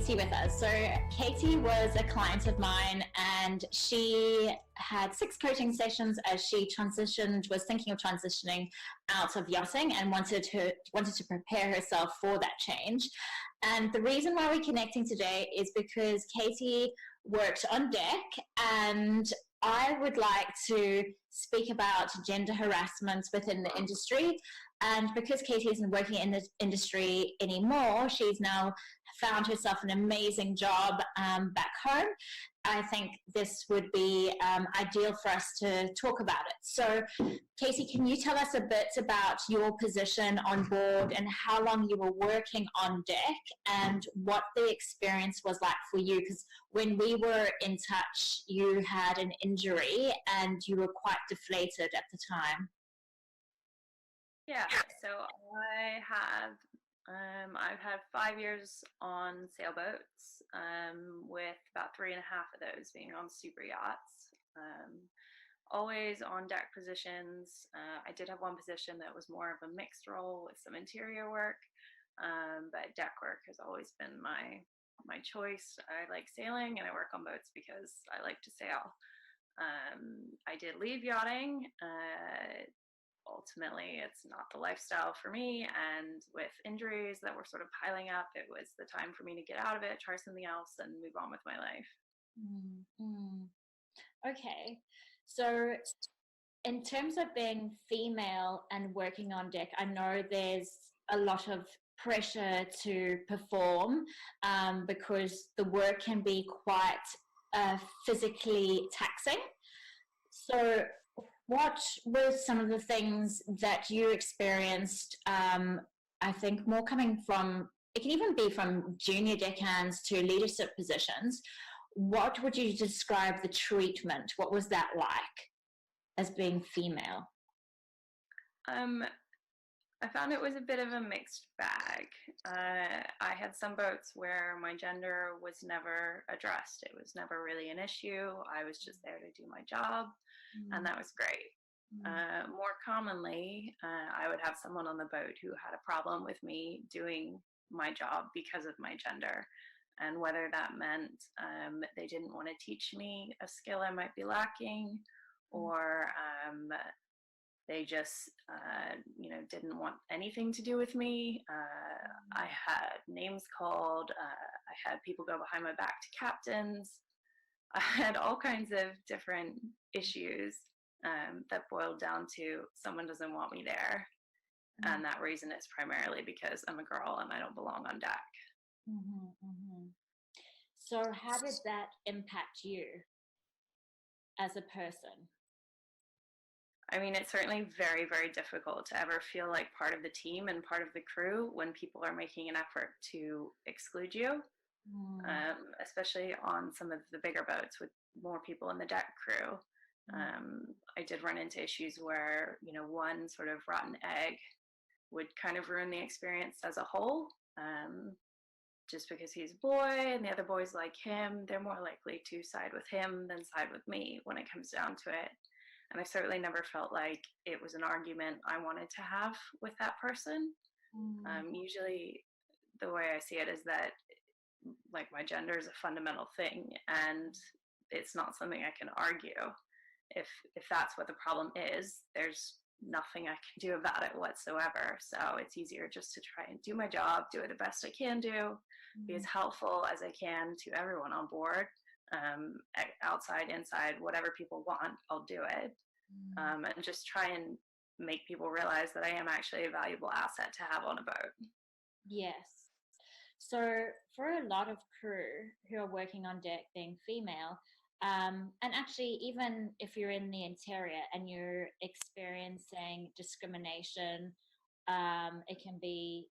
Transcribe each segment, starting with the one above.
Katie with us. So Katie was a client of mine, and she had 6 coaching sessions as she was thinking of transitioning out of yachting and wanted to prepare herself for that change. And the reason why we're connecting today is because Katie worked on deck, and I would like to speak about gender harassment within the industry. And because Katie isn't working in this industry anymore, she's now found herself an amazing job back home. I think this would be ideal for us to talk about it. So, Katie, can you tell us a bit about your position on board and how long you were working on deck and what the experience was like for you? Because when we were in touch, you had an injury and you were quite deflated at the time. Yeah, so I've had 5 years on sailboats, with about 3.5 of those being on super yachts. Always on deck positions. I did have one position that was more of a mixed role with some interior work, but deck work has always been my choice. I like sailing and I work on boats because I like to sail. I did leave yachting. Ultimately, it's not the lifestyle for me, and with injuries that were sort of piling up, it was the time for me to get out of it, try something else, and move on with my life. Okay, so in terms of being female and working on deck, I know there's a lot of pressure to perform because the work can be quite physically taxing. So what were some of the things that you experienced, I think more coming from, it can even be from junior deckhands to leadership positions. What would you describe the treatment? What was that like as being female? I found it was a bit of a mixed bag. I had some boats where my gender was never addressed. It was never really an issue. I was just there to do my job, and that was great. More commonly, I would have someone on the boat who had a problem with me doing my job because of my gender, and whether that meant they didn't want to teach me a skill I might be lacking, or they just, didn't want anything to do with me. I had names called. I had people go behind my back to captains. I had all kinds of different issues that boiled down to someone doesn't want me there. And that reason is primarily because I'm a girl and I don't belong on deck. So how did that impact you as a person? I mean, it's certainly very, very difficult to ever feel like part of the team and part of the crew when people are making an effort to exclude you, especially on some of the bigger boats with more people in the deck crew. I did run into issues where, one sort of rotten egg would kind of ruin the experience as a whole. Just because he's a boy and the other boys like him, they're more likely to side with him than side with me when it comes down to it. And I certainly never felt like it was an argument I wanted to have with that person. Usually the way I see it is that, like, my gender is a fundamental thing and it's not something I can argue. If that's what the problem is, there's nothing I can do about it whatsoever. So it's easier just to try and do my job, do it the best I can do, be as helpful as I can to everyone on board. Outside, inside, whatever people want, I'll do it. And just try and make people realize that I am actually a valuable asset to have on a boat. Yes. So for a lot of crew who are working on deck being female, and actually even if you're in the interior and you're experiencing discrimination, it can be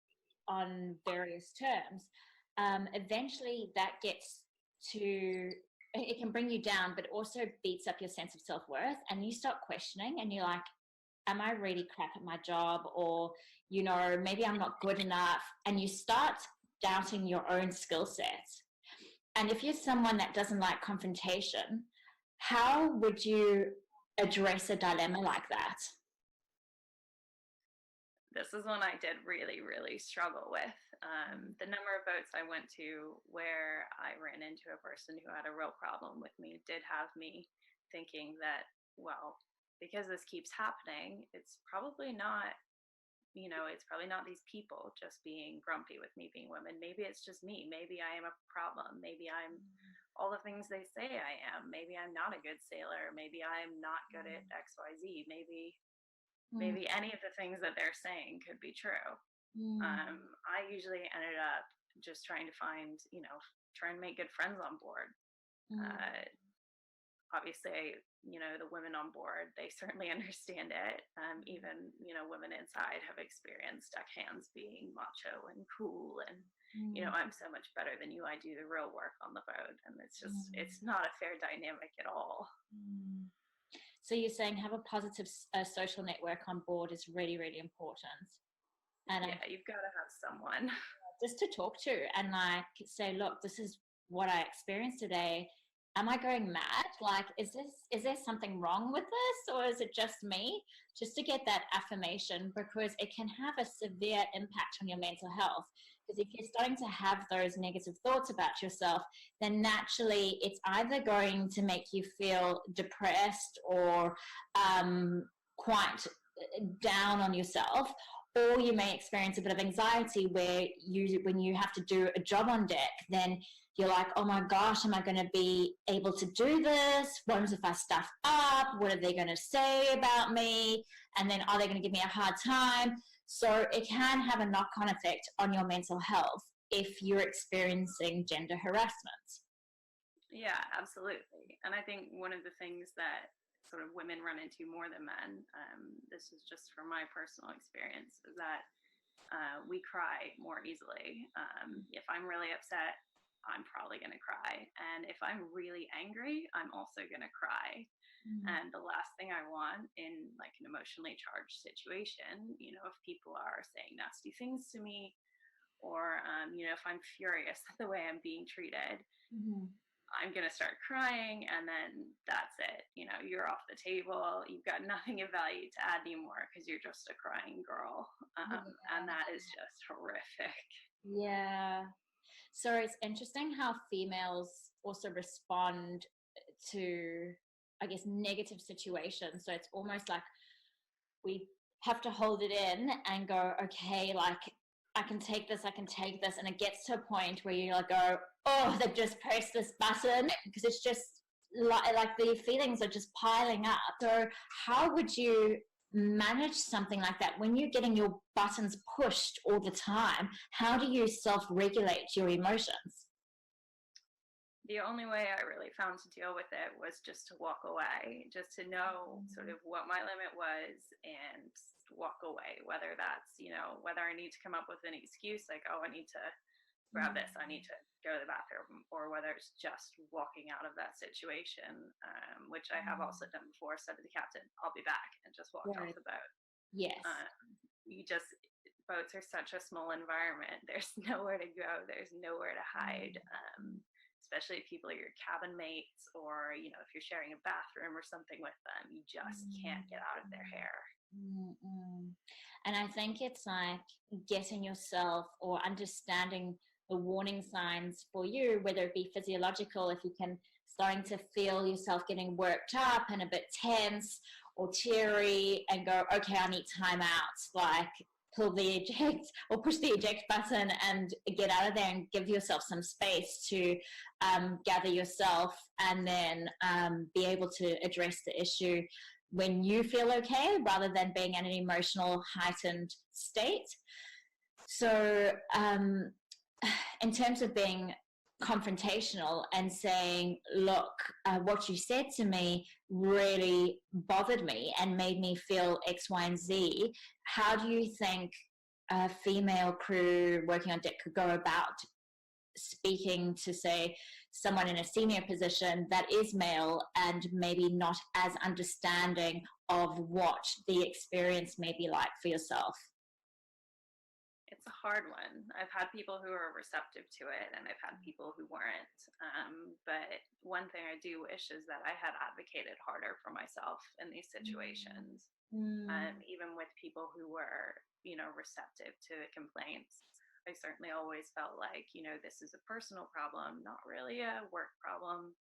on various terms. Eventually that gets to, it can bring you down, but also beats up your sense of self-worth, and you start questioning and you're like, am I really crap at my job? Or, maybe I'm not good enough. And you start doubting your own skill set. And if you're someone that doesn't like confrontation, how would you address a dilemma like that? this is one I did really, really struggle with. The number of boats I went to where I ran into a person who had a real problem with me did have me thinking that, well, because this keeps happening, it's probably not, it's probably not these people just being grumpy with me being women. Maybe it's just me. Maybe I am a problem. Maybe I'm all the things they say I am. Maybe I'm not a good sailor. Maybe I'm not good at XYZ. Maybe any of the things that they're saying could be true. I usually ended up just trying to find, try and make good friends on board. Obviously, the women on board, they certainly understand it. Even, women inside have experienced deckhands being macho and cool and, I'm so much better than you. I do the real work on the boat. And it's just, it's not a fair dynamic at all. So you're saying have a positive social network on board is really, really important. And yeah, you've got to have someone just to talk to and like say, look, this is what I experienced today. Am I going mad? Like, is there something wrong with this, or is it just me? Just to get that affirmation, because it can have a severe impact on your mental health. Because if you're starting to have those negative thoughts about yourself, then naturally it's either going to make you feel depressed or quite down on yourself, or you may experience a bit of anxiety where when you have to do a job on deck, then you're like, oh my gosh, am I going to be able to do this? What if I stuff up? What are they going to say about me? And then are they going to give me a hard time? So it can have a knock-on effect on your mental health if you're experiencing gender harassment. Yeah, absolutely. And I think one of the things that sort of women run into more than men, this is just from my personal experience, is that we cry more easily. If I'm really upset, I'm probably going to cry. And if I'm really angry, I'm also going to cry. And the last thing I want in like an emotionally charged situation, if people are saying nasty things to me, or, if I'm furious at the way I'm being treated, I'm going to start crying, and then that's it. You're off the table. You've got nothing of value to add anymore because you're just a crying girl. And that is just horrific. Yeah. So it's interesting how females also respond to, I guess, negative situations. So it's almost like we have to hold it in and go, okay, like I can take this. And it gets to a point where you like go, oh, they've just pressed this button, because it's just like the feelings are just piling up. So how would you manage something like that when you're getting your buttons pushed all the time? How do you self-regulate your emotions? The only way I really found to deal with it was just to walk away, just to know sort of what my limit was and walk away, whether that's, whether I need to come up with an excuse like, oh, I need to grab this, I need to go to the bathroom, or whether it's just walking out of that situation, which I have also done before, said to the captain, I'll be back, and just walked off the boat. Yes. Boats are such a small environment. There's nowhere to go. There's nowhere to hide. Especially if people are your cabin mates, or, if you're sharing a bathroom or something with them, you just can't get out of their hair. And I think it's like getting yourself or understanding the warning signs for you, whether it be physiological, if you can starting to feel yourself getting worked up and a bit tense or teary, and go, okay, I need time out, like pull the eject or push the eject button and get out of there and give yourself some space to gather yourself, and then be able to address the issue when you feel okay, rather than being in an emotional heightened state. So in terms of being confrontational and saying, look, what you said to me really bothered me and made me feel X, Y, and Z. How do you think a female crew working on deck could go about speaking to, say, someone in a senior position that is male and maybe not as understanding of what the experience may be like for yourself? It's a hard one. I've had people who are receptive to it, and I've had people who weren't. But one thing I do wish is that I had advocated harder for myself in these situations, even with people who were, receptive to the complaints. I certainly always felt like, this is a personal problem, not really a work problem.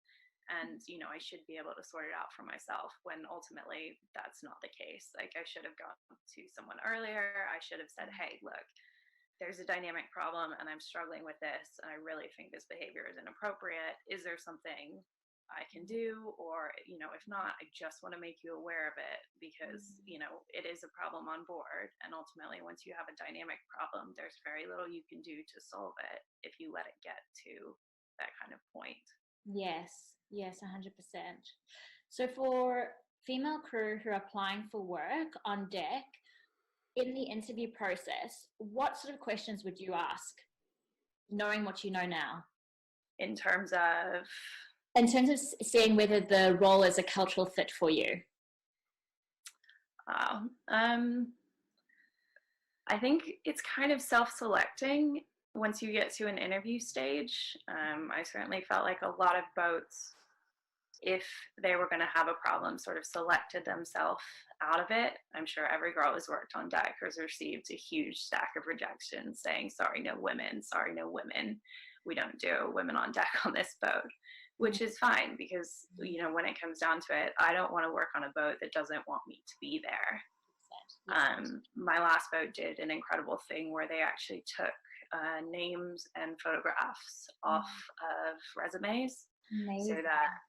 And, I should be able to sort it out for myself, when ultimately that's not the case. Like, I should have gone to someone earlier. I should have said, hey, look, there's a dynamic problem and I'm struggling with this, and I really think this behavior is inappropriate. Is there something I can do? Or, if not, I just want to make you aware of it, because, it is a problem on board. And ultimately, once you have a dynamic problem, there's very little you can do to solve it if you let it get to that kind of point. Yes, yes, 100%. So for female crew who are applying for work on deck, in the interview process, what sort of questions would you ask, knowing what you know now? In terms of Seeing whether the role is a cultural fit for you. I think it's kind of self-selecting once you get to an interview stage. I certainly felt like a lot of boats, if they were going to have a problem, sort of selected themselves out of it. I'm sure every girl who's worked on deck has received a huge stack of rejections saying, sorry, no women, we don't do women on deck on this boat, which is fine, because, when it comes down to it, I don't want to work on a boat that doesn't want me to be there. My last boat did an incredible thing where they actually took names and photographs off of resumes. Amazing. So that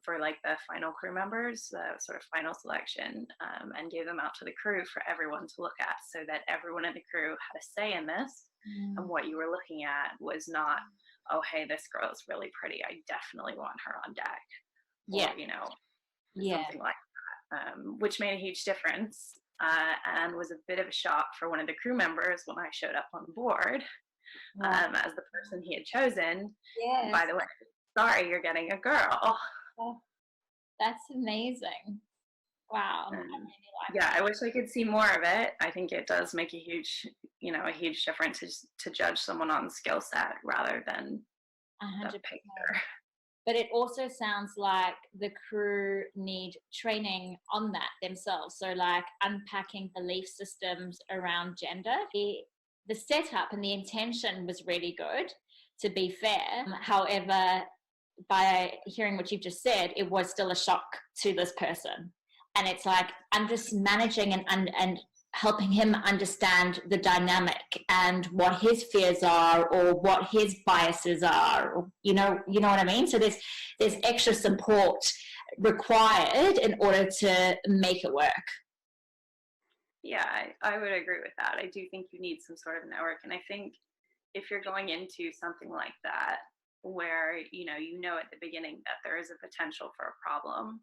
for like the final crew members, the sort of final selection, and gave them out to the crew for everyone to look at, so that everyone in the crew had a say in this. And what you were looking at was not, oh, hey, this girl is really pretty, I definitely want her on deck. Yeah. Or, something like that, which made a huge difference, and was a bit of a shock for one of the crew members when I showed up on board as the person he had chosen. Yes. By the way, sorry, you're getting a girl. Oh, that's amazing. Wow. I wish I could see more of it. I think it does make a huge difference to judge someone on skill set rather than 100%. The picture. But it also sounds like the crew need training on that themselves. So like unpacking belief systems around gender. The setup and the intention was really good, to be fair. However, by hearing what you've just said, it was still a shock to this person. And it's like, I'm just managing and helping him understand the dynamic and what his fears are, or what his biases are, or, you know what I mean? So there's extra support required in order to make it work. Yeah, I would agree with that. I do think you need some sort of network. And I think if you're going into something like that, where, you know at the beginning that there is a potential for a problem,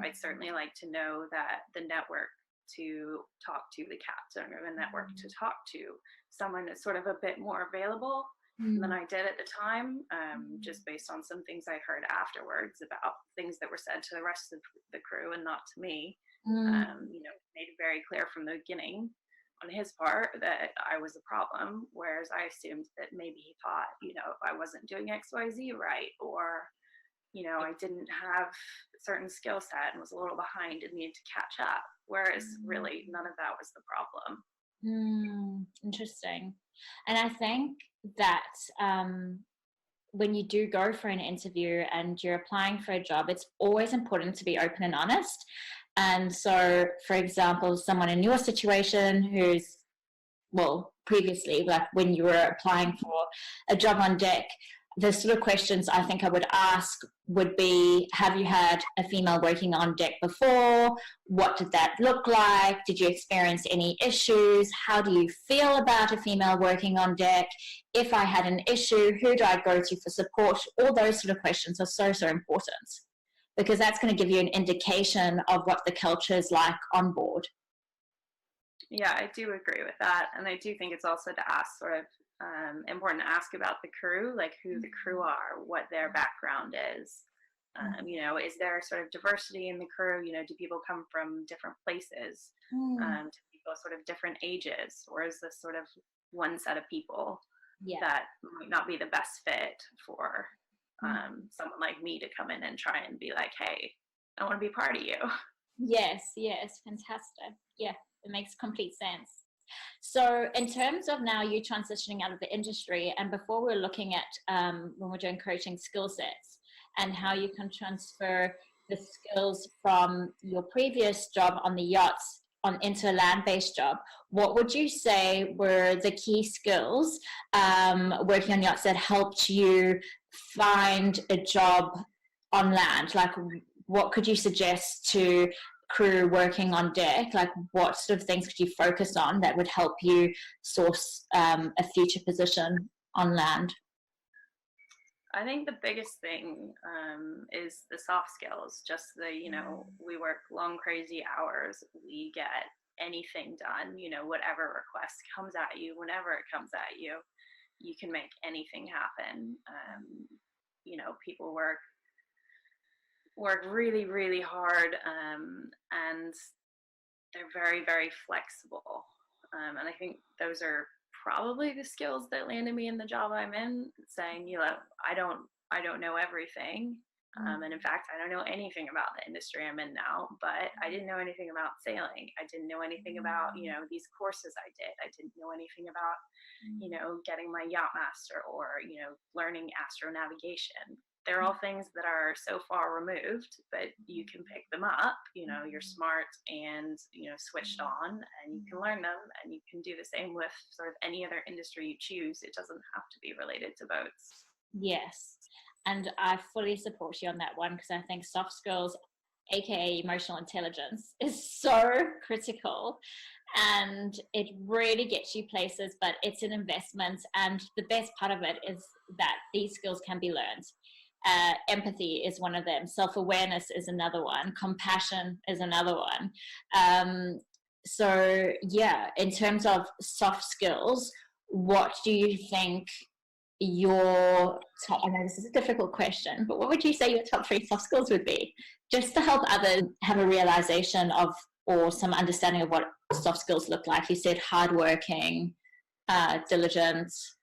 I'd certainly like to know that the network to talk to the captain, or the network to talk to someone that's sort of a bit more available than I did at the time, just based on some things I heard afterwards about things that were said to the rest of the crew and not to me. Made it very clear from the beginning on his part that I was a problem, whereas I assumed that maybe he thought, if I wasn't doing XYZ right, or I didn't have a certain skill set and was a little behind and needed to catch up, whereas really none of that was the problem. Interesting. And I think that when you do go for an interview and you're applying for a job, it's always important to be open and honest. And so, for example, someone in your situation who's, previously, like when you were applying for a job on deck, the sort of questions I think I would ask would be, have you had a female working on deck before? What did that look like? Did you experience any issues? How do you feel about a female working on deck? If I had an issue, who do I go to for support? All those sort of questions are so, so important, because that's going to give you an indication of what the culture is like on board. Yeah, I do agree with that. And I do think it's also to ask important to ask about the crew, like who the crew are, what their background is. Is there sort of diversity in the crew? Do people come from different places? Do people sort of different ages? Or is this sort of one set of people Yeah. that might not be the best fit for someone like me to come in and try and be like, hey, I want to be part of you. Yes, yes, fantastic. Yeah, it makes complete sense. So in terms of now you transitioning out of the industry, and before we're looking at when we're doing coaching skill sets and how you can transfer the skills from your previous job on the yachts on into a land-based job, what would you say were the key skills working on yachts that helped you find a job on land? Like, what could you suggest to crew working on deck? Like, what sort of things could you focus on that would help you source a future position on land? I think the biggest thing is the soft skills. Just we work long, crazy hours. We get anything done. Whatever request comes at you, whenever it comes at you, you can make anything happen. People work really, really hard, and they're very, very flexible. And I think those are probably the skills that landed me in the job I'm in, saying, I don't know everything. And in fact, I don't know anything about the industry I'm in now, but I didn't know anything about sailing. I didn't know anything about, these courses I did. I didn't know anything about, getting my yacht master or, learning astro navigation. They're all things that are so far removed, but you can pick them up. You're smart and, switched on, and you can learn them, and you can do the same with sort of any other industry you choose. It doesn't have to be related to boats. Yes. And I fully support you on that one, because I think soft skills, aka emotional intelligence, is so critical, and it really gets you places, but it's an investment. And the best part of it is that these skills can be learned. Empathy is one of them. Self-awareness is another one. Compassion is another one. So yeah, in terms of soft skills, what do you think your top, I know this is a difficult question, but what would you say your top 3 soft skills would be, just to help others have a realization of, or some understanding of what soft skills look like? You said hardworking, diligence.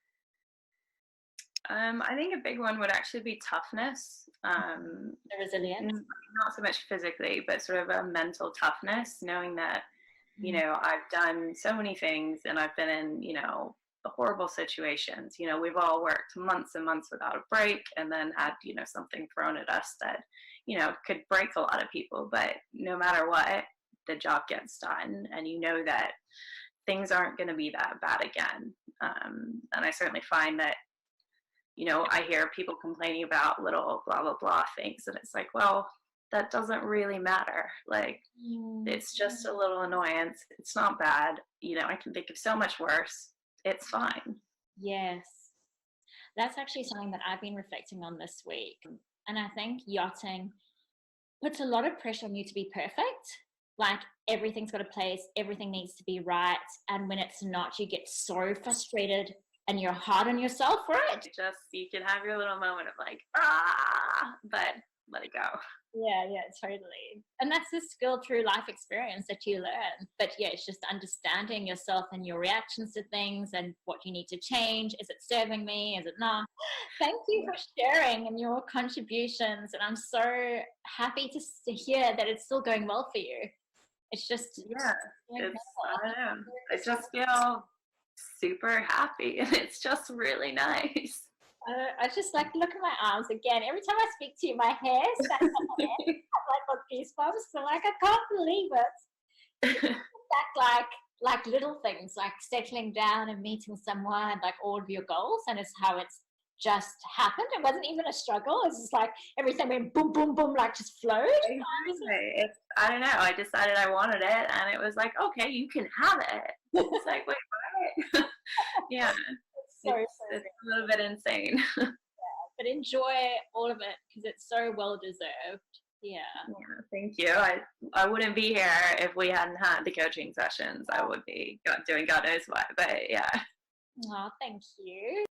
I think a big one would actually be toughness. The resilience. Not so much physically, but sort of a mental toughness, knowing that, I've done so many things, and I've been in, horrible situations. We've all worked months and months without a break, and then had, something thrown at us that, could break a lot of people. But no matter what, the job gets done, and that things aren't going to be that bad again. And I certainly find that, I hear people complaining about little blah, blah, blah things, and it's like, well, that doesn't really matter. Like, it's just a little annoyance. It's not bad. I can think of so much worse. It's fine. Yes. That's actually something that I've been reflecting on this week. And I think yachting puts a lot of pressure on you to be perfect. Like, everything's got a place, everything needs to be right. And when it's not, you get so frustrated and you're hard on yourself for it. You can have your little moment of like, but let it go. Yeah, totally. And that's the skill through life experience that you learn. But yeah, it's just understanding yourself and your reactions to things and what you need to change. Is it serving me? Is it not? Thank you for sharing and your contributions. And I'm so happy to hear that it's still going well for you. It's just, I don't know. I just feel super happy, and it's just really nice. I just look at my arms again. Every time I speak to you, my hair stands on my head. I've got goosebumps. So I can't believe it. Like little things, like settling down and meeting someone, like all of your goals, and it's how it's just happened. It wasn't even a struggle. It's just like everything went boom, boom, boom, like just flowed. Exactly. I don't know. I decided I wanted it, and it was like, okay, you can have it. It's like, wait, what? Yeah. It's a little bit insane. Yeah, but enjoy all of it, because it's so well deserved. Yeah, thank you. I wouldn't be here if we hadn't had the coaching sessions. I would be doing God knows what, but yeah. Oh, thank you.